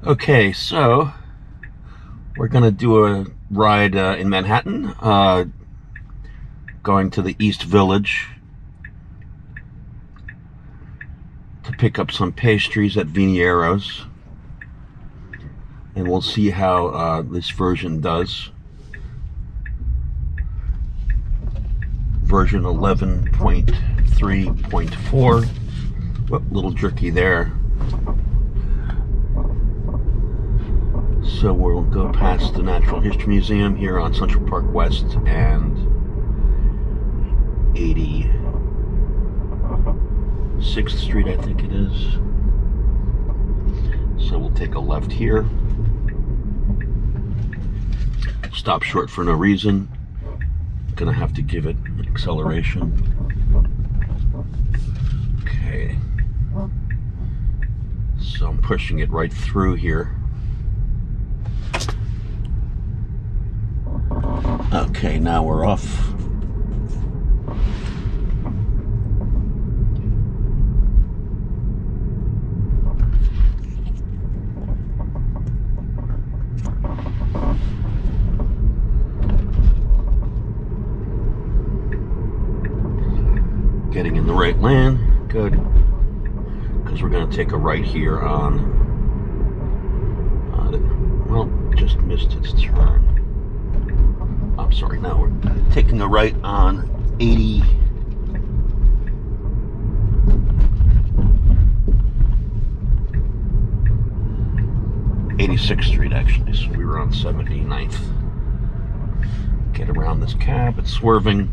Okay, so we're gonna do a ride in Manhattan, going to the East Village to pick up some pastries at Viniero's, and we'll see how this version does. Version 11.3.4. Whoop, little jerky there. So we'll go past the Natural History Museum here on Central Park West and 86th Street, I think it is. So we'll take a left here. Stop short for no reason. Gonna have to give it an acceleration. Okay. So I'm pushing it right through here. Okay, now we're off. Getting in the right lane, good. Because we're going to take a right here on, well, just missed its turn. I'm sorry, now we're taking a right on 86th Street, actually. So we were on 79th. Get around this cab, it's swerving.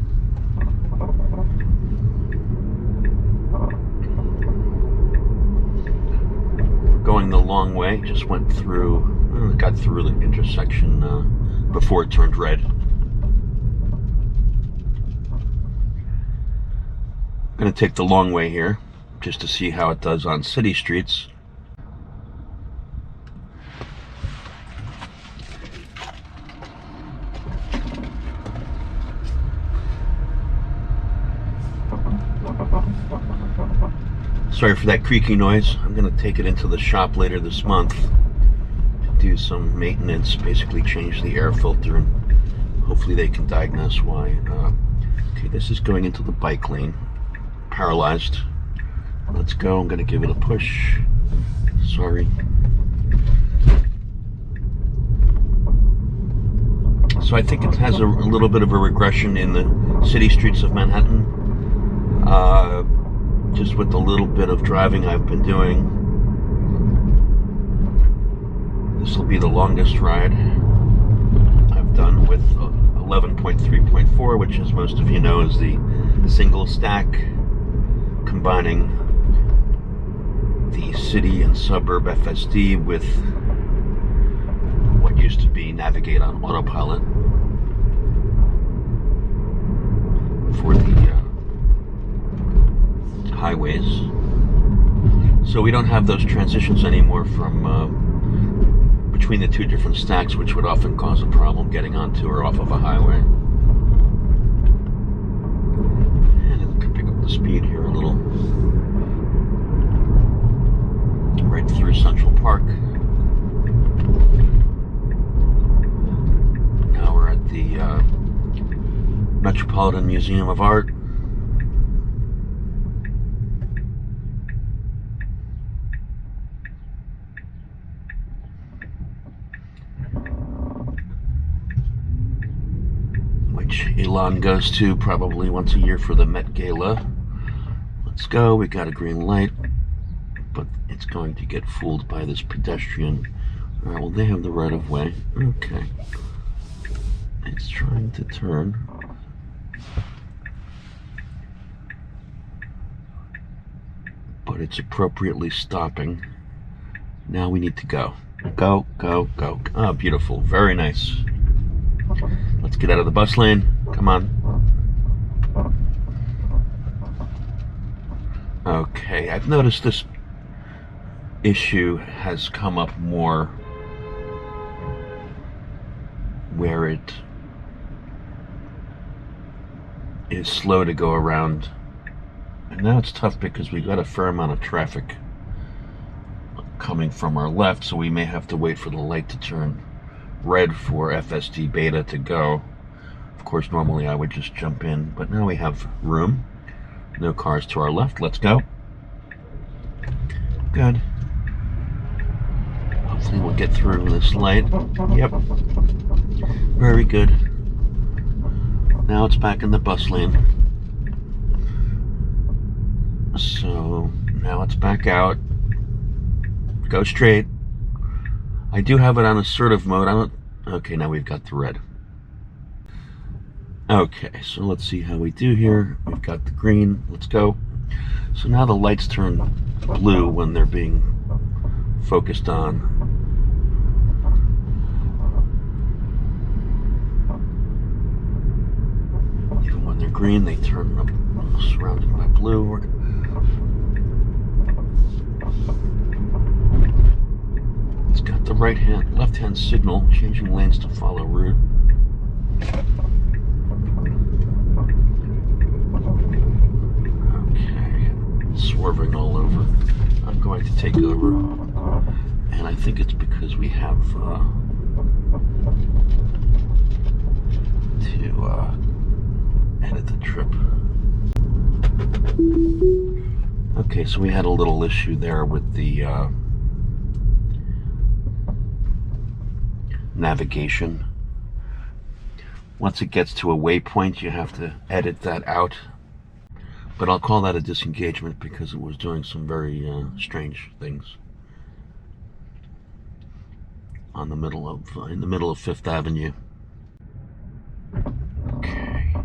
Going the long way, just went through, got through the intersection before it turned red. I'm going to take the long way here just to see how it does on city streets. Sorry for that creaky noise. I'm going to take it into the shop later this month to do some maintenance, basically change the air filter, and hopefully they can diagnose why. Okay, this is going into the bike lane. Paralyzed. Let's go. I'm going to give it a push. Sorry. So I think it has a little bit of a regression in the city streets of Manhattan. Just with the little bit of driving I've been doing. This will be the longest ride I've done with 11.3.4, which, as most of you know, is the single stack combining the city and suburb FSD with what used to be Navigate on Autopilot for the highways. So we don't have those transitions anymore from between the two different stacks, which would often cause a problem getting onto or off of a highway. And it can pick up the speed here a little. Right through Central Park. Now we're at the Metropolitan Museum of Art. Elon goes to probably once a year for the Met Gala. Let's go. We got a green light, but it's going to get fooled by this pedestrian. All right, well, they have the right of way. Okay. It's trying to turn. But it's appropriately stopping. Now we need to go. Go, go, go. Oh, beautiful. Very nice. Let's get out of the bus lane. Come on. Okay, I've noticed this issue has come up more where it is slow to go around. And now it's tough because we've got a fair amount of traffic coming from our left, so we may have to wait for the light to turn red for FSD beta to go. Of course, normally I would just jump in, but now we have room. No cars to our left. Let's go. Good. Hopefully we'll get through this light. Yep. Very good. Now it's back in the bus lane. So now it's back out. Go straight. I do have it on assertive mode. Okay, now we've got the red. Okay, so let's see how we do here. We've got the green. Let's go. So now the lights turn blue when they're being focused on. Even when they're green, they turn up, surrounded by blue. It's got the left-hand signal, changing lanes to follow route. Okay, swerving all over. I'm going to take over, and I think it's because we have to edit the trip. Okay, so we had a little issue there with the navigation. Once it gets to a waypoint, you have to edit that out. But I'll call that a disengagement because it was doing some very strange things in the middle of Fifth Avenue. Okay.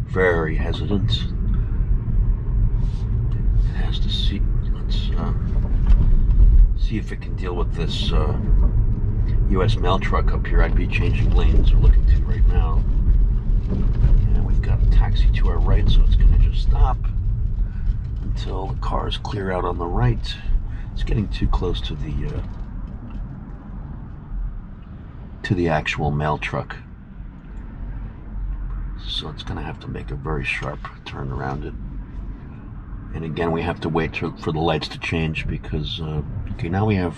Very hesitant. It has to see. Let's see if it can deal with this U.S. mail truck up here. I'd be changing lanes or looking to right now. And we've got a taxi to our right, so it's going to just stop until the cars clear out on the right. It's getting too close to the actual mail truck, so it's going to have to make a very sharp turn around it. And again, we have to wait for the lights to change because okay, now we have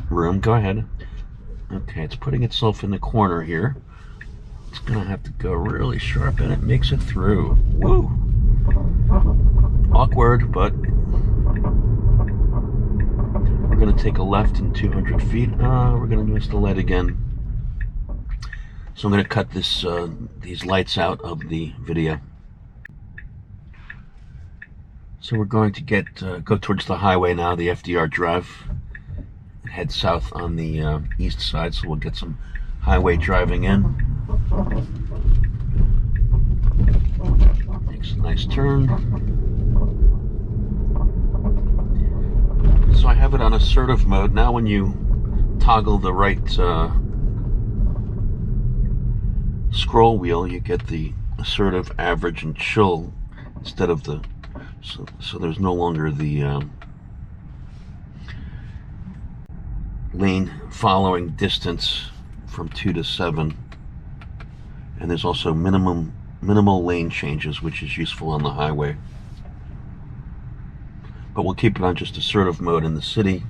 room. Go ahead. Okay, it's putting itself in the corner here. It's gonna have to go really sharp, and it makes it through. Woo! Awkward, but we're gonna take a left in 200 feet. We're gonna miss the light again. So I'm gonna cut these lights out of the video. So we're going to go towards the highway now, the FDR Drive. Head south on the east side, so we'll get some highway driving in. Makes a nice turn. So I have it on assertive mode. Now when you toggle the right scroll wheel, you get the assertive, average, and chill instead of the... So there's no longer the lane following distance from 2 to 7, and there's also minimal lane changes, which is useful on the highway. But we'll keep it on just assertive mode in the city.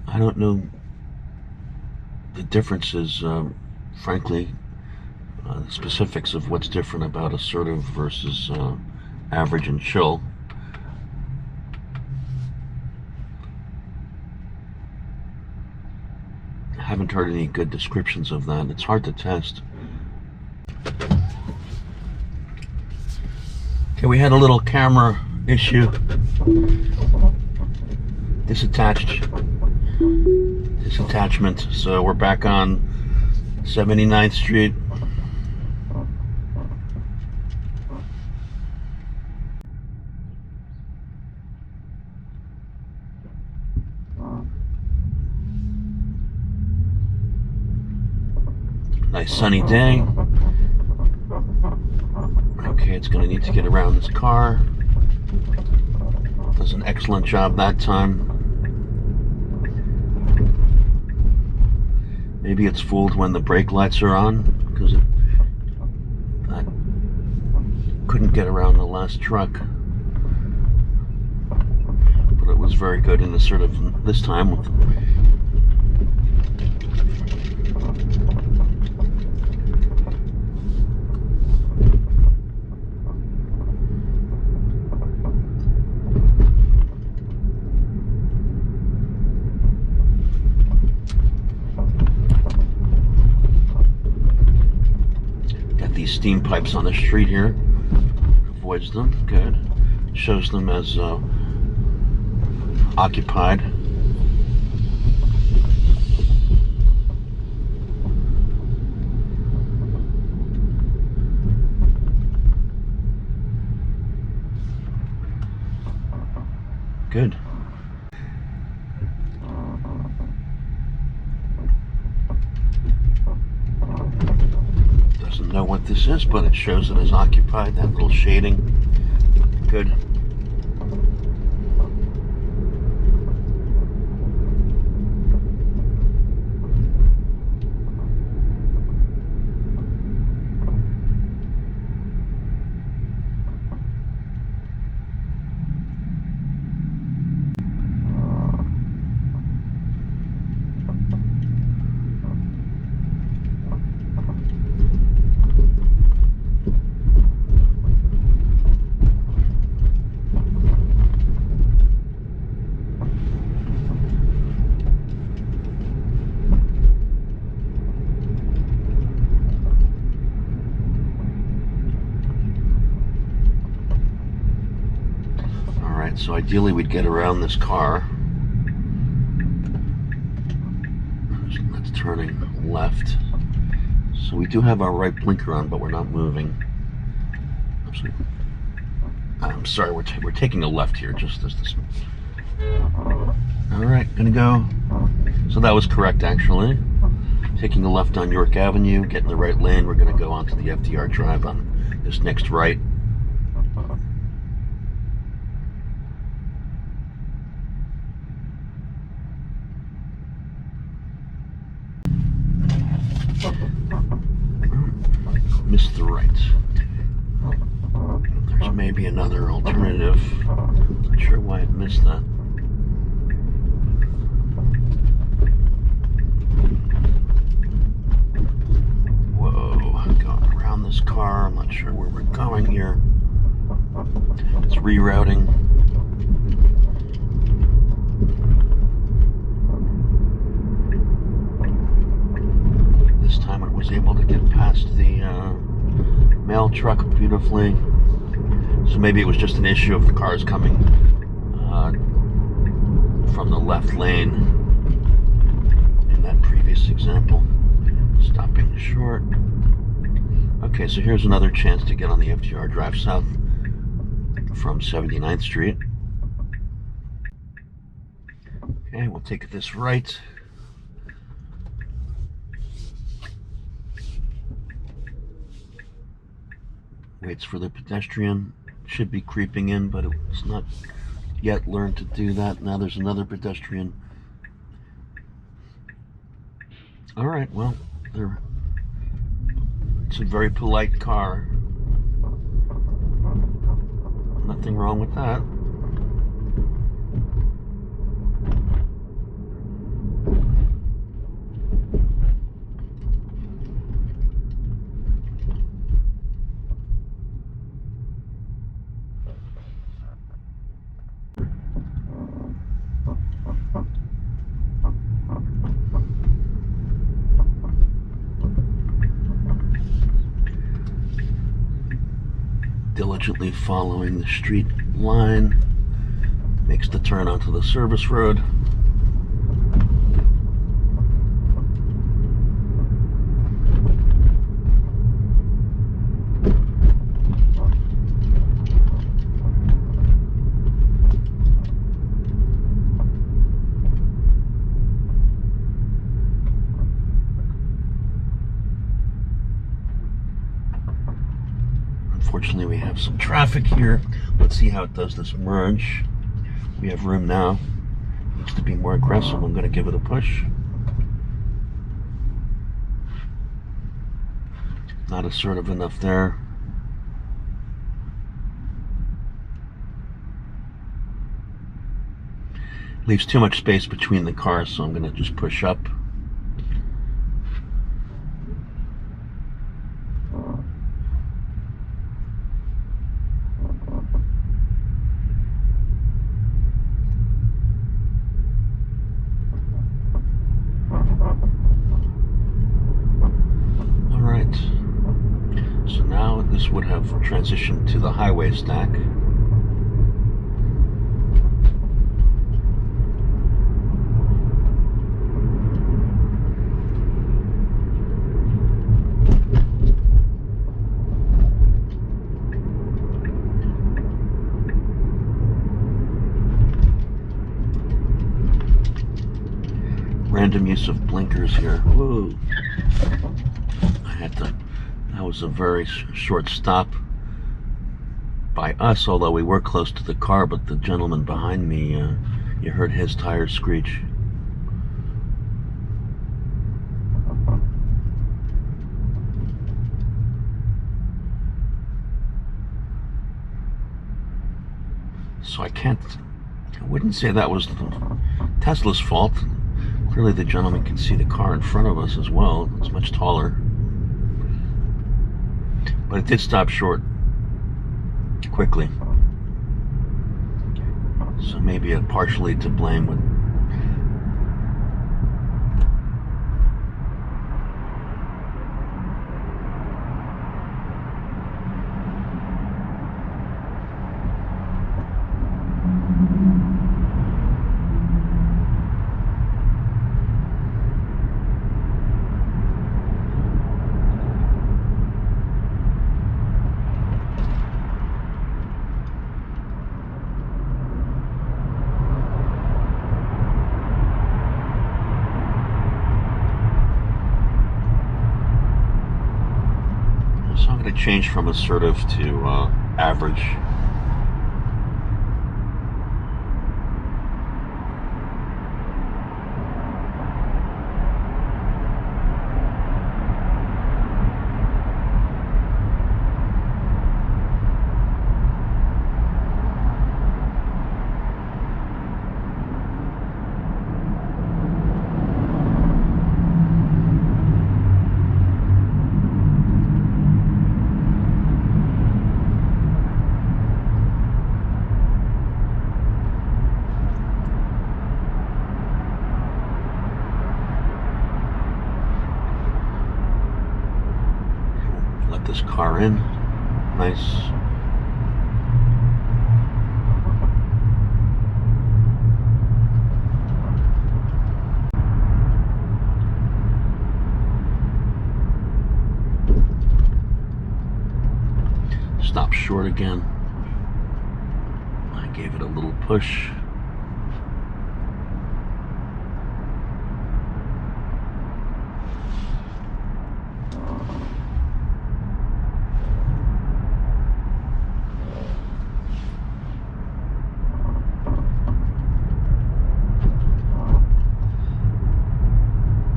I don't know the differences, frankly, the specifics of what's different about assertive versus average and chill. I haven't heard any good descriptions of that. It's hard to test. Okay, we had a little camera issue. Disattachment. So we're back on 79th Street. Nice sunny day. Okay, it's going to need to get around this car. Does an excellent job that time. Maybe it's fooled when the brake lights are on, because I couldn't get around the last truck. was very good in the sort of this time with these steam pipes on the street here. Avoids them. Good. Shows them as occupied. Good. Doesn't know what this is, but it shows it as occupied. That little shading. Good. So ideally we'd get around this car. That's turning left. So we do have our right blinker on, but we're not moving. I'm sorry, we're taking a left here, just this. All right, gonna go. So that was correct, actually. Taking a left on York Avenue, getting the right lane. We're gonna go onto the FDR Drive on this next right. Missed the right. There's maybe another alternative. Not sure why it missed that. Whoa, going around this car. I'm not sure where we're going here. It's rerouting. This time it was able to get past the mail truck beautifully. So maybe it was just an issue of the cars coming from the left lane in that previous example. Stopping short. Okay, so here's another chance to get on the FDR Drive South from 79th Street. Okay, we'll take this right. Waits for the pedestrian. Should be creeping in, but it's not yet learned to do that. Now there's another pedestrian. All right, well, it's a very polite car. Nothing wrong with that. Diligently following the street line, makes the turn onto the service road. Unfortunately, we have some traffic here. Let's see how it does this merge. We have room now. Needs to be more aggressive. I'm going to give it a push. Not assertive enough there. Leaves too much space between the cars, so I'm going to just push up. Alright, so now this would have transitioned to the highway stack. Random use of blinkers here. Whoa. That was a very short stop by us, although we were close to the car, but the gentleman behind me, you heard his tires screech. So I wouldn't say that was Tesla's fault. Clearly the gentleman can see the car in front of us as well. It's much taller. But it did stop short quickly. So maybe partially to blame with to change from assertive to average. Let this car in. Nice. Stop short again. I gave it a little push.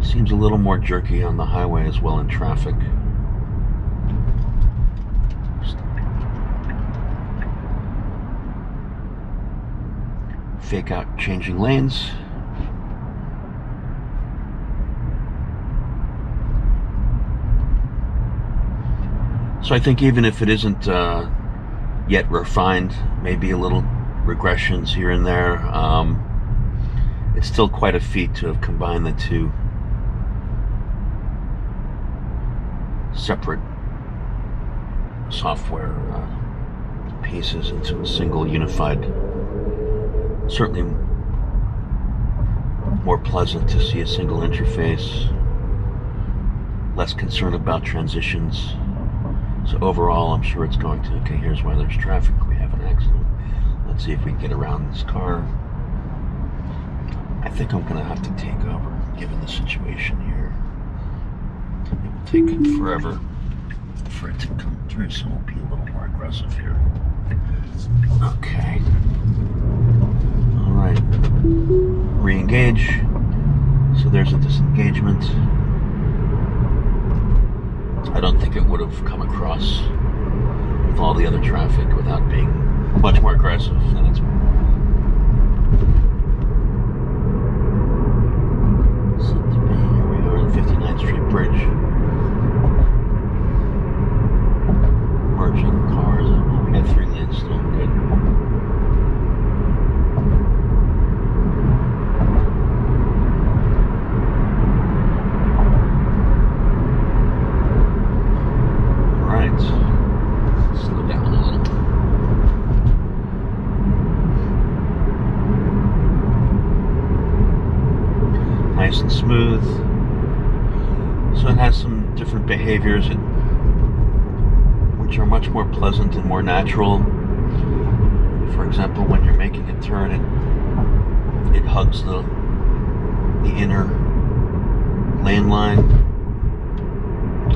Seems a little more jerky on the highway as well in traffic. Fake out changing lanes. So I think even if it isn't yet refined, maybe a little regressions here and there, it's still quite a feat to have combined the two separate software pieces into a single unified. Certainly more pleasant to see a single interface, less concern about transitions. So overall, I'm sure it's going to, okay, here's why there's traffic, we have an accident. Let's see if we can get around this car. I think I'm going to have to take over, given the situation here. It will take forever for it to come through, so we'll be a little more aggressive here. Okay. Alright. Re-engage. So there's a disengagement. I don't think it would have come across with all the other traffic without being much more aggressive than it's. nice and smooth. So it has some different behaviors which are much more pleasant and more natural. For example, when you're making a turn, it hugs the inner lane line,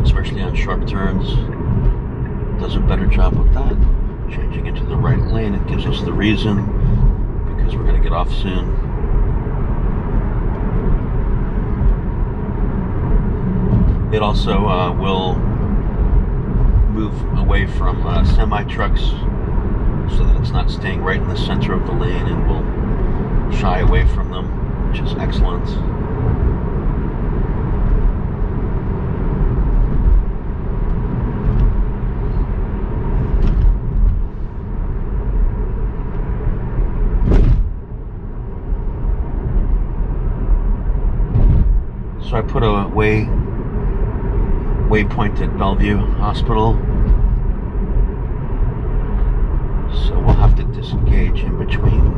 especially on sharp turns. Does a better job with that. Changing into the right lane, it gives us the reason, because we're going to get off soon. It also will move away from semi-trucks so that it's not staying right in the center of the lane, and will shy away from them, which is excellent. So I put a waypoint at Bellevue Hospital. So we'll have to disengage in between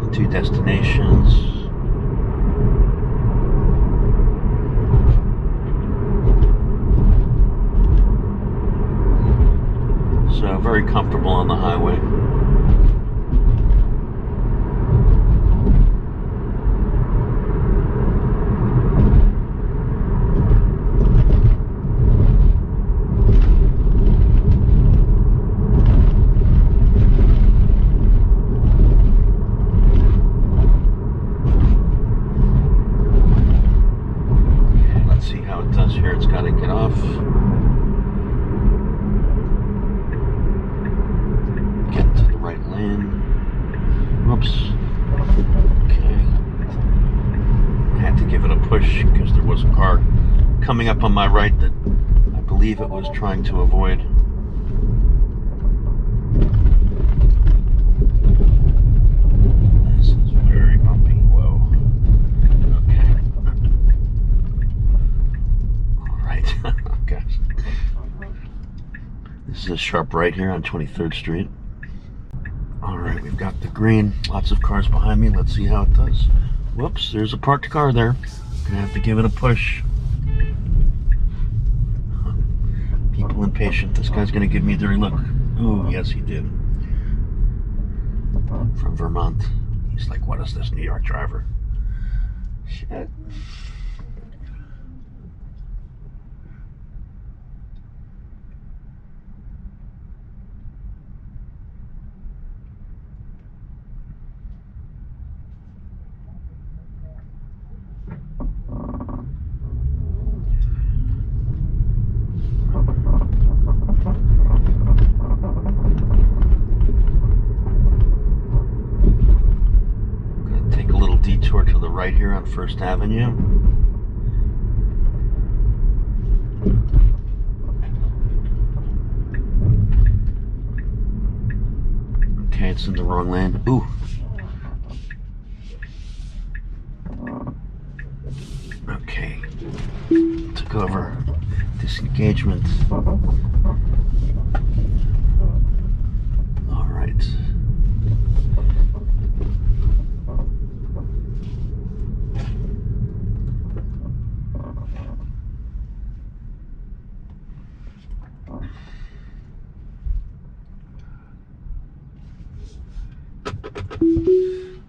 the two destinations. So very comfortable on the highway. Here, it's got to get off. Get to the right lane. Whoops. Okay. I had to give it a push because there was a car coming up on my right that I believe it was trying to avoid. This is very bumpy. Whoa. Okay. Gosh. This is a sharp right here on 23rd Street. Alright, we've got the green. Lots of cars behind me. Let's see how it does. Whoops, there's a parked car there. Gonna have to give it a push. People impatient. This guy's gonna give me a dirty look. Oh, yes, he did. From Vermont. He's like, what is this New York driver? Shit. Detour to the right here on First Avenue. Okay, it's in the wrong lane. Ooh. Okay. Took over. Disengagement. All right.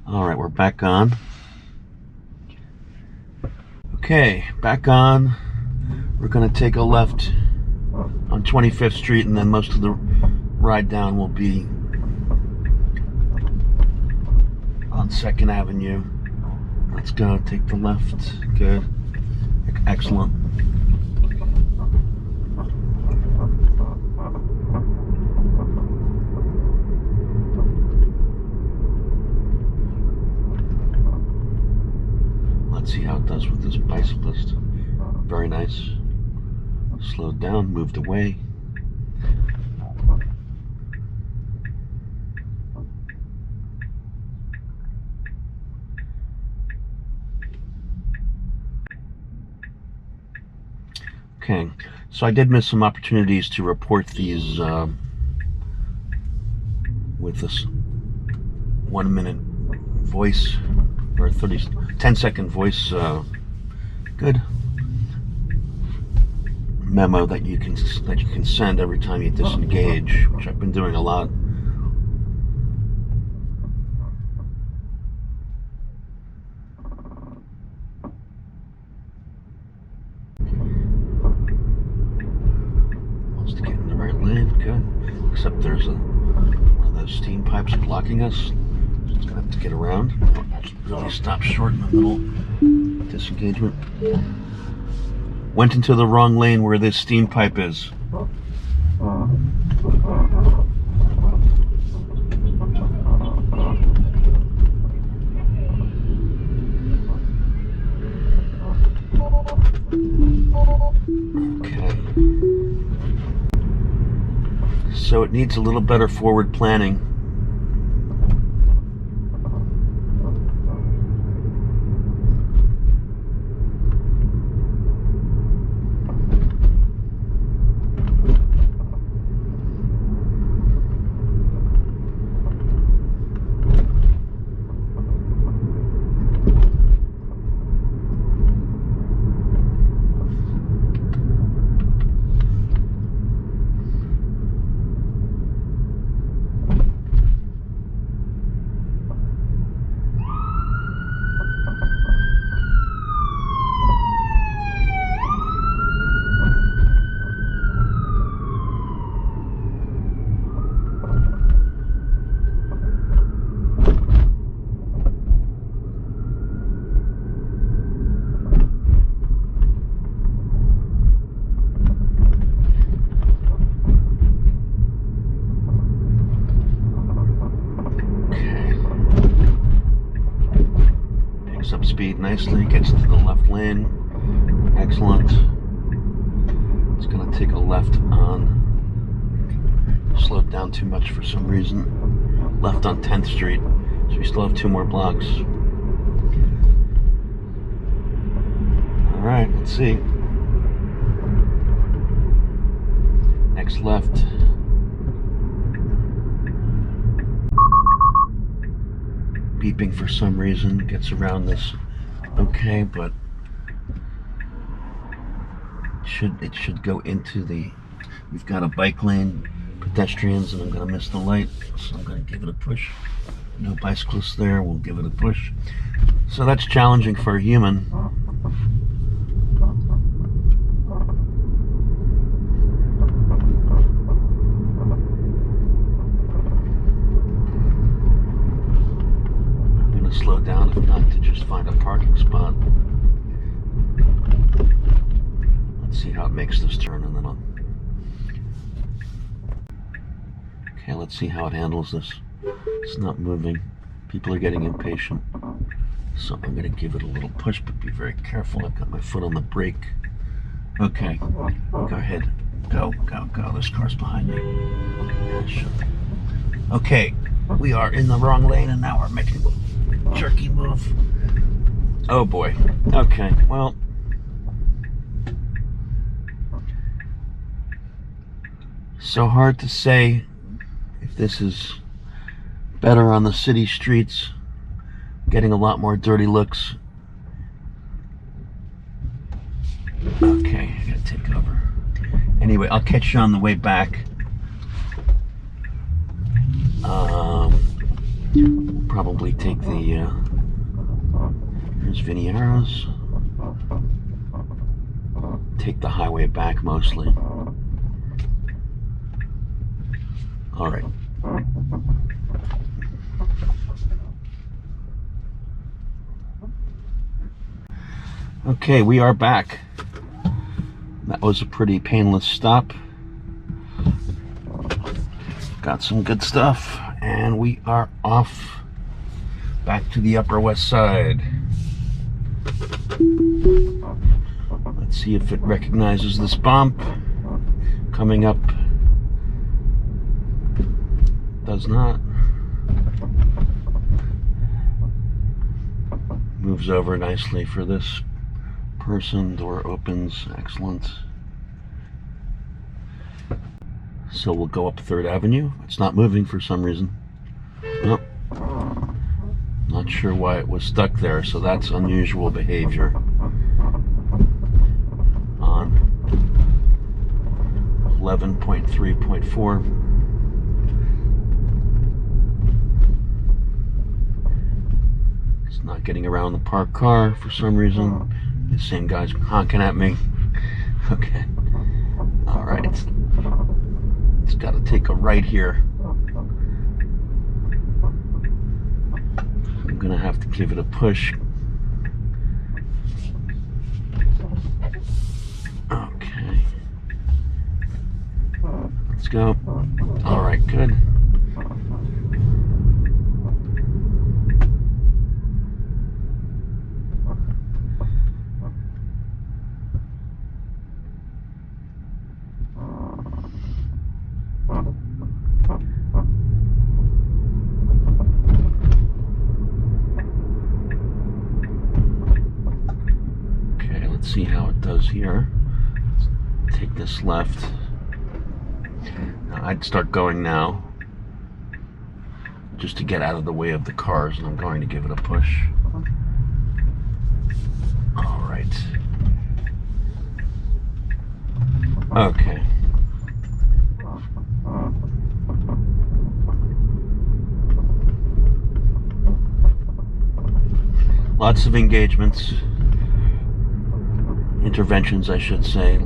All right, we're back on. Okay, back on. We're going to take a left on 25th Street, and then most of the ride down will be on 2nd Avenue. Let's go, take the left. Good. Excellent. Let's see how it does with this bicyclist. Very nice. Slowed down, moved away. Okay, so I did miss some opportunities to report these with this 1 minute voice or 10-second voice good memo that you can send every time you disengage, which I've been doing a lot. Wants to get in the right lane, good. Except there's one of those steam pipes blocking us. So it's gonna have to get around. Really stop short in the middle. Disengagement. Went into the wrong lane where this steam pipe is. Okay. So it needs a little better forward planning. Up speed nicely, gets to the left lane. Excellent. It's going to take a left on. Slowed down too much for some reason. Left on 10th Street. So we still have 2 more blocks. Alright, let's see. Next left. Beeping for some reason, gets around this okay, but it should go into the, we've got a bike lane, pedestrians, and I'm going to miss the light, so I'm going to give it a push. No bicyclists there, we'll give it a push. So that's challenging for a human. Slow down, if not to just find a parking spot. Let's see how it makes this turn, and then okay, let's see how it handles this. It's not moving. People are getting impatient. So I'm going to give it a little push, but be very careful. I've got my foot on the brake. Okay, go ahead. Go, go, go. This car's behind you. Okay, we are in the wrong lane, and now we're making jerky move. Oh boy. Okay, well, so hard to say if this is better on the city streets. Getting a lot more dirty looks. Okay, I gotta take over. Anyway, I'll catch you on the way back. We'll probably take the, here's Viniera's. Take the highway back mostly. All right. Okay, we are back. That was a pretty painless stop. Got some good stuff, and we are off back to the Upper West Side. Let's see if it recognizes this bump. Coming up. Does not. Moves over nicely for this person. Door opens. Excellent. So we'll go up 3rd Avenue. It's not moving for some reason. Nope. Not not sure why it was stuck there, so that's unusual behavior on 11.3.4. It's not getting around the parked car for some reason. The same guy's honking at me. Okay. All right. It's got to take a right here. I'm gonna have to give it a push. Okay. Let's go. All right, good. See how it does here. Take this left. Now I'd start going now just to get out of the way of the cars, and I'm going to give it a push. All right. Okay. Lots of engagements. Interventions, I should say.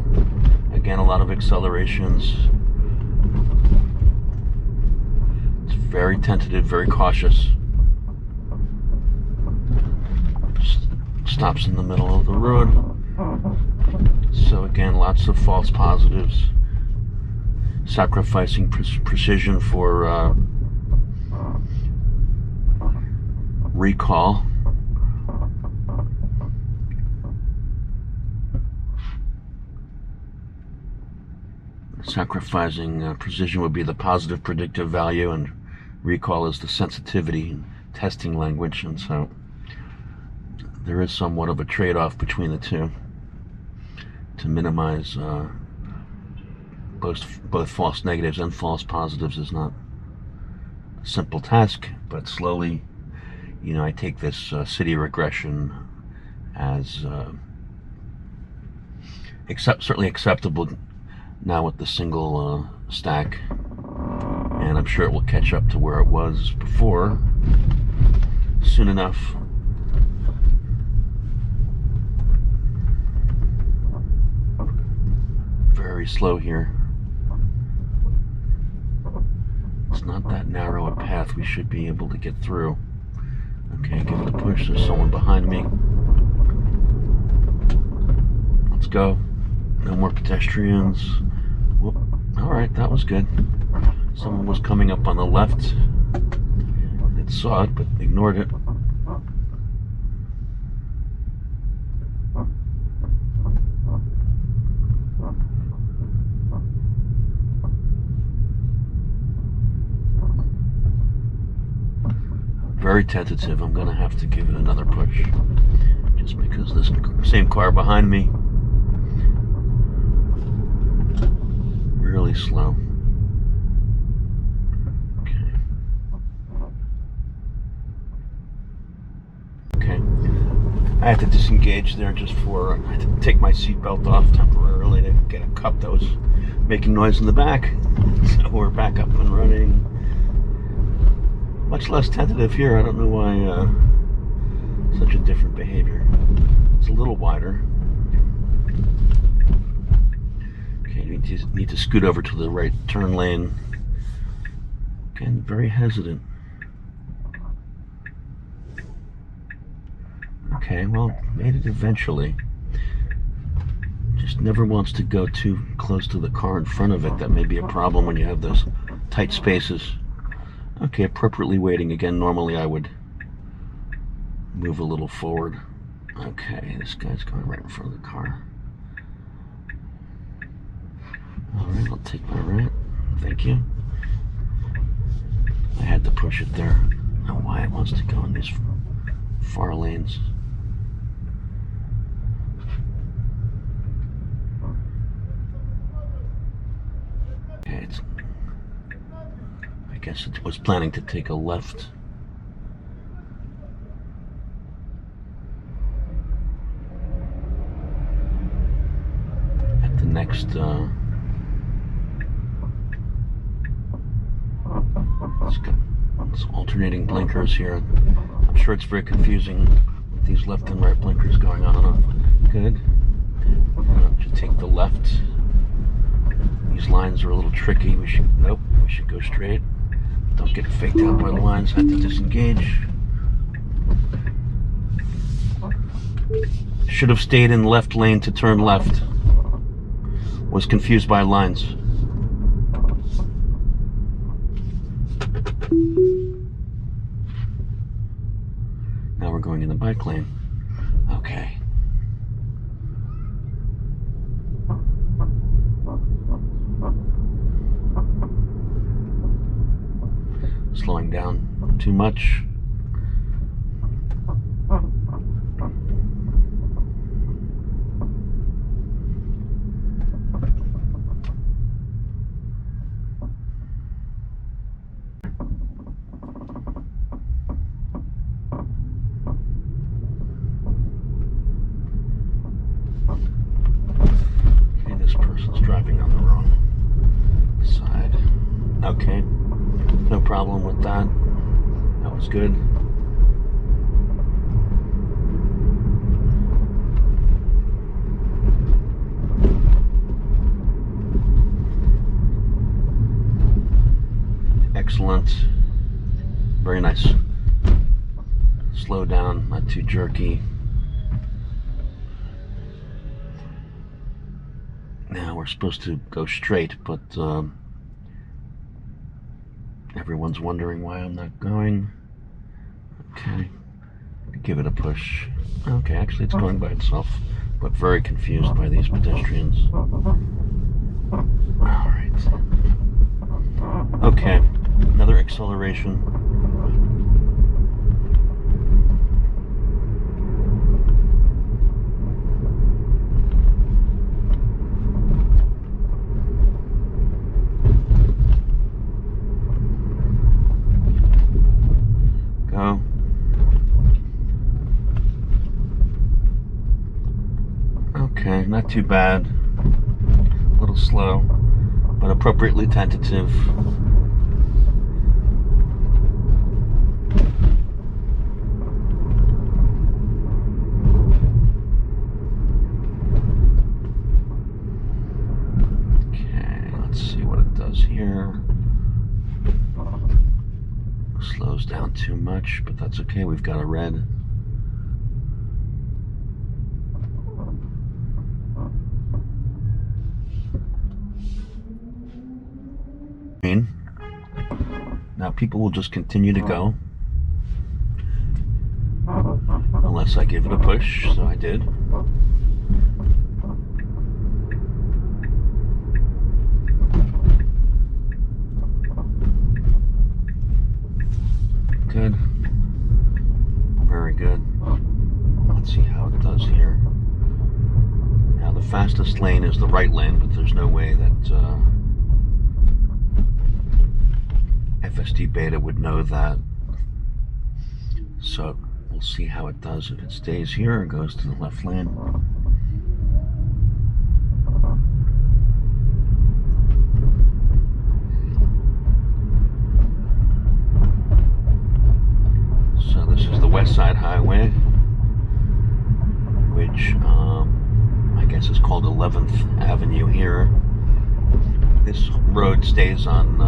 Again, a lot of accelerations. It's very tentative, very cautious. Stops in the middle of the road. So again, lots of false positives. Sacrificing precision for recall. Sacrificing precision would be the positive predictive value, and recall is the sensitivity and testing language, and so there is somewhat of a trade-off between the two to minimize both false negatives and false positives. Is not a simple task, but slowly, I take this city regression as certainly acceptable now with the single stack, and I'm sure it will catch up to where it was before soon enough. Very slow here. It's not that narrow a path. We should be able to get through. Okay, give it a push. There's someone behind me. Let's go. No more pedestrians. Whoop. All right, that was good. Someone was coming up on the left. It saw it, but ignored it. Very tentative. I'm going to have to give it another push. Just because this same car behind me, really slow. Okay. I had to disengage there I had to take my seatbelt off temporarily to get a cup that was making noise in the back. So we're back up and running. Much less tentative here. I don't know why such a different behavior. It's a little wider. Okay, need to scoot over to the right turn lane. Again, very hesitant. Okay, well, made it eventually. Just never wants to go too close to the car in front of it. That may be a problem when you have those tight spaces. Okay, appropriately waiting. Again, normally I would move a little forward. Okay, this guy's going right in front of the car. Alright, I'll take my right. Thank you. I had to push it there. I don't know why it wants to go in these far lanes. Okay, I guess it was planning to take a left. fixed. It's got some alternating blinkers here. I'm sure it's very confusing with these left and right blinkers going on and off. Good. Should take the left. These lines are a little tricky. We should go straight. Don't get faked out by the lines. Had to disengage. Should have stayed in left lane to turn left. Was confused by lines. Now we're going in the bike lane. Okay. Slowing down too much. Okay, this person's driving on the wrong side. Okay, no problem with that. That was good. Excellent. Very nice. Slow down, not too jerky. Now we're supposed to go straight, but everyone's wondering why I'm not going. Okay, give it a push. Okay, actually it's going by itself, but very confused by these pedestrians. Alright. Okay, another acceleration. Go. Okay, not too bad. A little slow, but appropriately tentative. Okay, let's see what it does here. Slows down too much, but that's okay. We've got a red. Now people will just continue to go unless I give it a push, so I did. Good. Very good. Let's see how it does here. Now the fastest lane is the right lane, but there's no way that FSD beta would know that. So we'll see how it does if it stays here or goes to the left lane. So this is the West Side Highway, which I guess is called 11th Avenue here. This road stays on,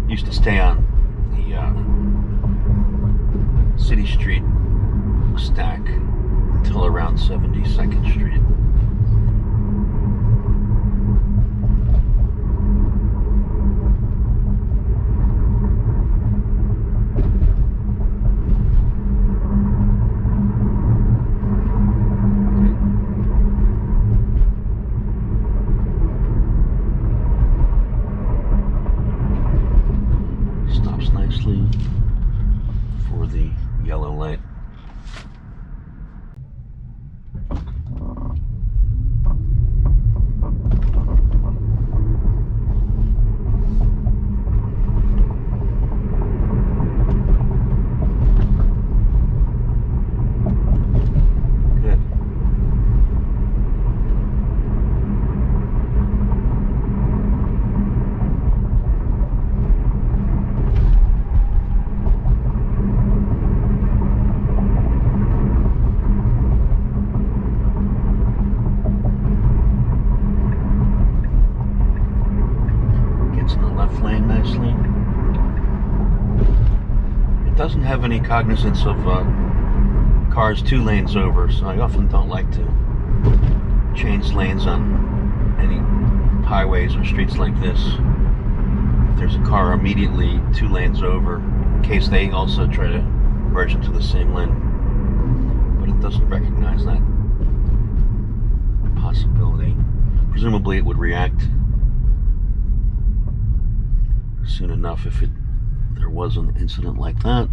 used to stay on the City Street stack until around 72nd Street. For the yellow light. Good. doesn't have any cognizance of cars 2 lanes over, so I often don't like to change lanes on any highways or streets like this. If there's a car immediately 2 lanes over, in case they also try to merge into the same lane. But it doesn't recognize that possibility. Presumably it would react soon enough if there was an incident like that.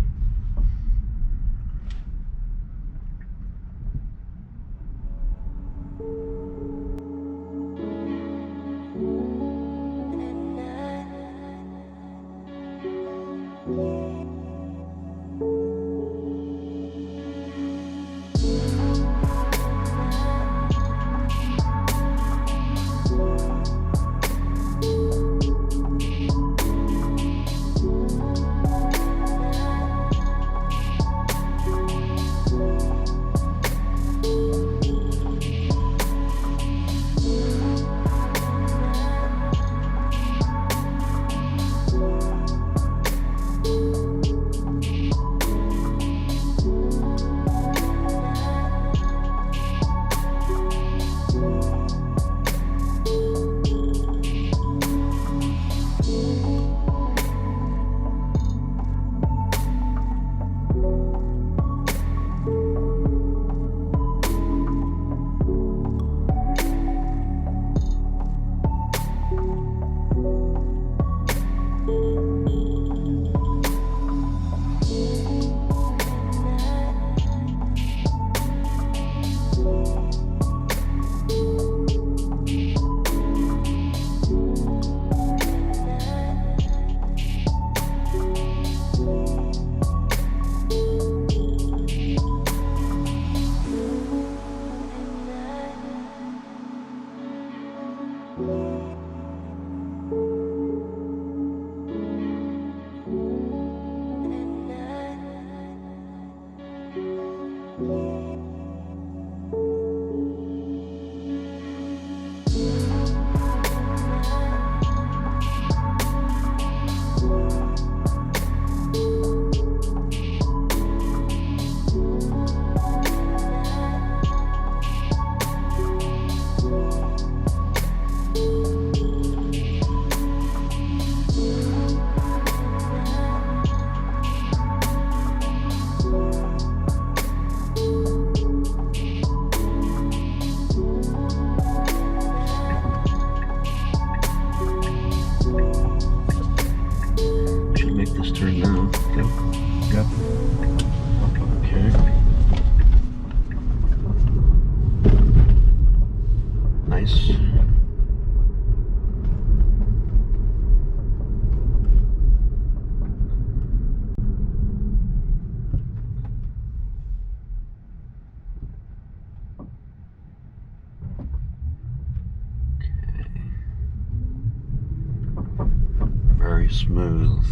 Smooth.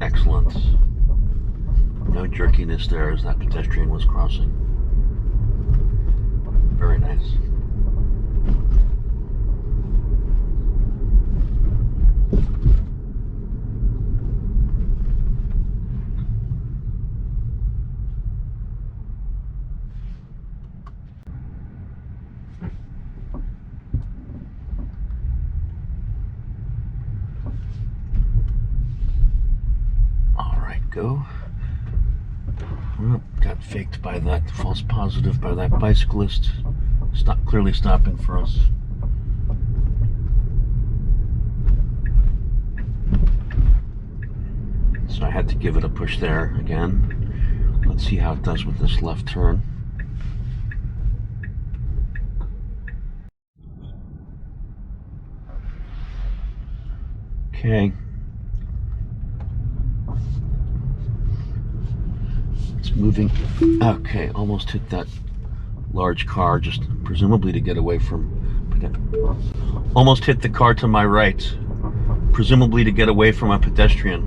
Excellent. No jerkiness there as that pedestrian was crossing. Very nice. Go. Well, got faked by that false positive by that bicyclist. Clearly stopping for us. So I had to give it a push there again. Let's see how it does with this left turn. Okay. Moving. Okay, almost hit that large car, just presumably to get away from. Almost hit the car to my right, presumably to get away from a pedestrian.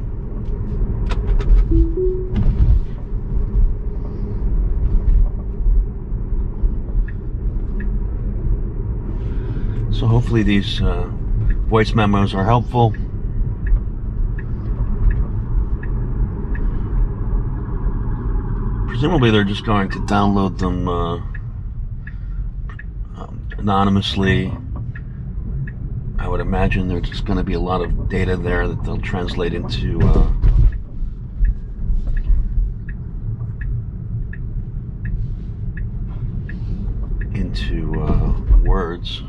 So hopefully these voice memos are helpful. presumably they're just going to download them anonymously. I would imagine there's just going to be a lot of data there that they'll translate into words,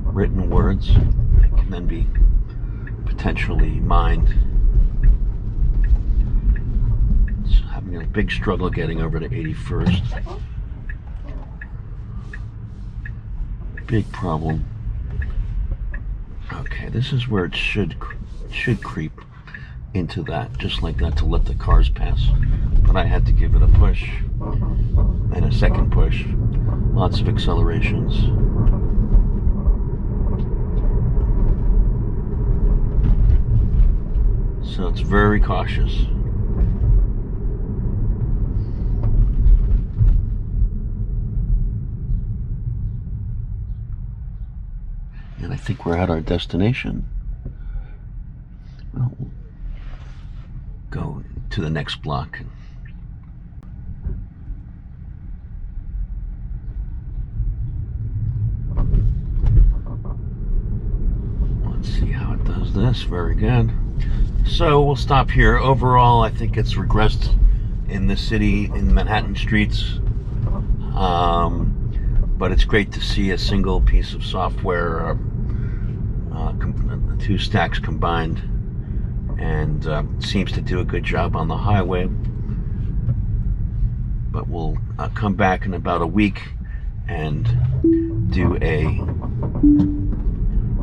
written words that can then be potentially mined. It's having a big struggle getting over to 81st. Big problem. Okay, this is where it should creep into that, just like that, to let the cars pass. But I had to give it a push and a second push. Lots of accelerations. So it's very cautious. And I think we're at our destination. Well, we'll go to the next block. Let's see how it does this. Very good. So we'll stop here. Overall, I think it's regressed in the city, in Manhattan streets. But it's great to see a single piece of software, two stacks combined, and seems to do a good job on the highway. But we'll come back in about a week and do a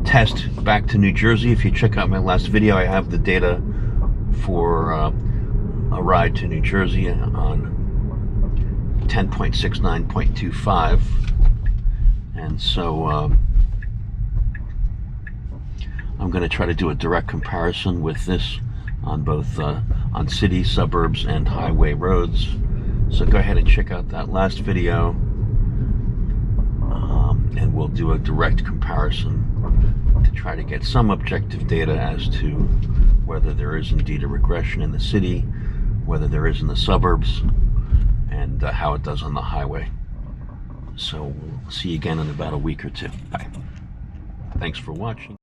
test back to New Jersey. If you check out my last video, I have the data for a ride to New Jersey on 10.69.25, and so I'm going to try to do a direct comparison with this on both on city, suburbs, and highway roads. So go ahead and check out that last video, and we'll do a direct comparison to try to get some objective data as to whether there is indeed a regression in the city, whether there is in the suburbs, and how it does on the highway. So we'll see you again in about a week or two. Bye. Thanks for watching.